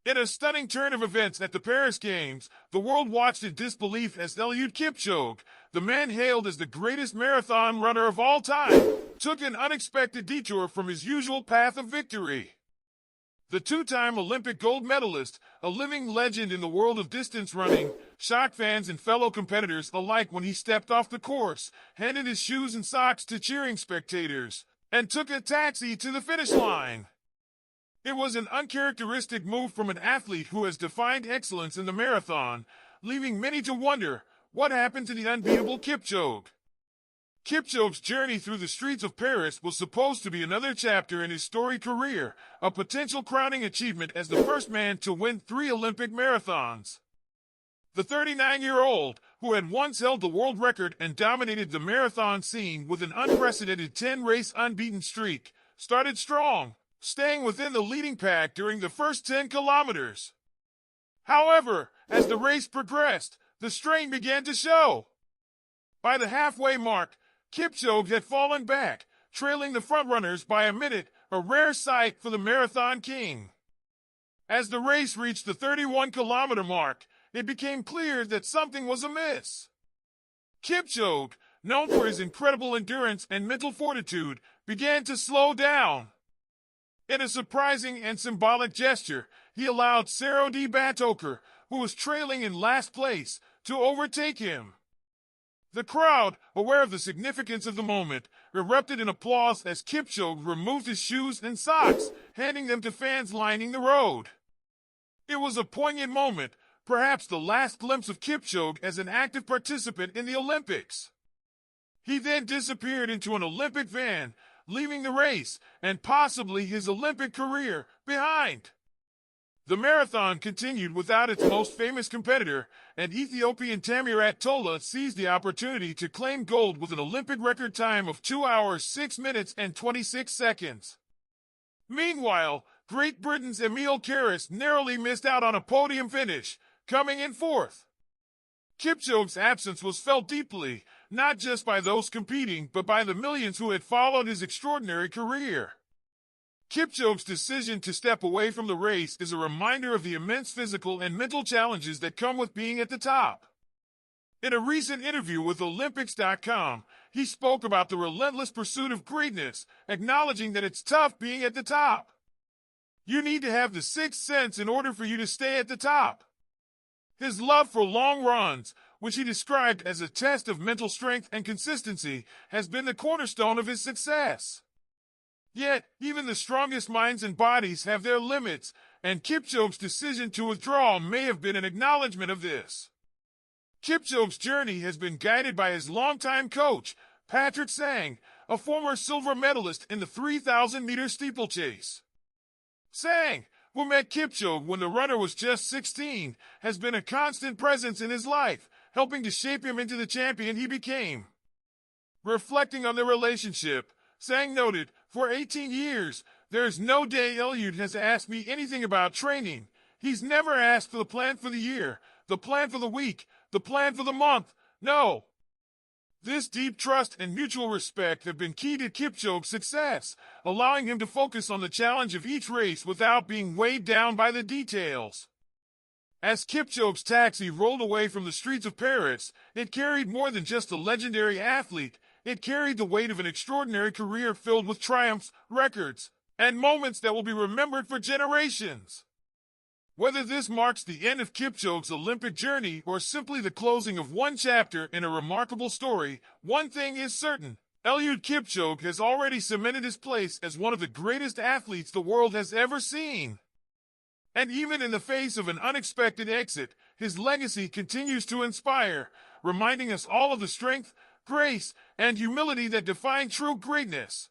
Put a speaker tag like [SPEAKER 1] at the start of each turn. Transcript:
[SPEAKER 1] In a stunning turn of events at the Paris Games, the world watched in disbelief as Eliud Kipchoge, the man hailed as the greatest marathon runner of all time, took an unexpected detour from his usual path of victory. The two-time Olympic gold medalist, a living legend in the world of distance running, shocked fans and fellow competitors alike when he stepped off the course, handed his shoes and socks to cheering spectators, and took a taxi to the finish line. It was an uncharacteristic move from an athlete who has defined excellence in the marathon, leaving many to wonder what happened to the unbeatable Kipchoge. Kipchoge's journey through the streets of Paris was supposed to be another chapter in his storied career, a potential crowning achievement as the first man to win 3 Olympic marathons. The 39-year-old, who had once held the world record and dominated the marathon scene with an unprecedented 10-race unbeaten streak, started strong, staying within the leading pack during the first 10 kilometers. However, as the race progressed, the strain began to show. By the halfway mark, Kipchoge had fallen back, trailing the frontrunners by a minute, a rare sight for the marathon king. As the race reached the 31-kilometer mark, it became clear that something was amiss. Kipchoge, known for his incredible endurance and mental fortitude, began to slow down. In a surprising and symbolic gesture, he allowed Serodi Batoker, who was trailing in last place, to overtake him. The crowd, aware of the significance of the moment, erupted in applause as Kipchoge removed his shoes and socks, handing them to fans lining the road. It was a poignant moment, perhaps the last glimpse of Kipchoge as an active participant in the Olympics. He then disappeared into an Olympic van, leaving the race, and possibly his Olympic career, behind. The marathon continued without its most famous competitor, and Ethiopian Tamirat Tola seized the opportunity to claim gold with an Olympic record time of 2 hours 6 minutes and 26 seconds. Meanwhile, Great Britain's Emile Karras narrowly missed out on a podium finish, coming in fourth. Kipchoge's absence was felt deeply, not just by those competing, but by the millions who had followed his extraordinary career. Kipchoge's decision to step away from the race is a reminder of the immense physical and mental challenges that come with being at the top. In a recent interview with Olympics.com, he spoke about the relentless pursuit of greatness, acknowledging that it's tough being at the top. You need to have the sixth sense in order for you to stay at the top. His love for long runs, which he described as a test of mental strength and consistency, has been the cornerstone of his success. Yet, even the strongest minds and bodies have their limits, and Kipchoge's decision to withdraw may have been an acknowledgement of this. Kipchoge's journey has been guided by his longtime coach, Patrick Sang, a former silver medalist in the 3,000-meter steeplechase. Sang, who met Kipchoge when the runner was just 16, has been a constant presence in his life, helping to shape him into the champion he became. Reflecting on their relationship, Sang noted, "For 18 years, there's no day Eliud has asked me anything about training. He's never asked for the plan for the year, the plan for the week, the plan for the month. No." This deep trust and mutual respect have been key to Kipchoge's success, allowing him to focus on the challenge of each race without being weighed down by the details. As Kipchoge's taxi rolled away from the streets of Paris, it carried more than just a legendary athlete. It carried the weight of an extraordinary career filled with triumphs, records, and moments that will be remembered for generations. Whether this marks the end of Kipchoge's Olympic journey or simply the closing of one chapter in a remarkable story, one thing is certain: Eliud Kipchoge has already cemented his place as one of the greatest athletes the world has ever seen. And even in the face of an unexpected exit, his legacy continues to inspire, reminding us all of the strength, grace, and humility that define true greatness.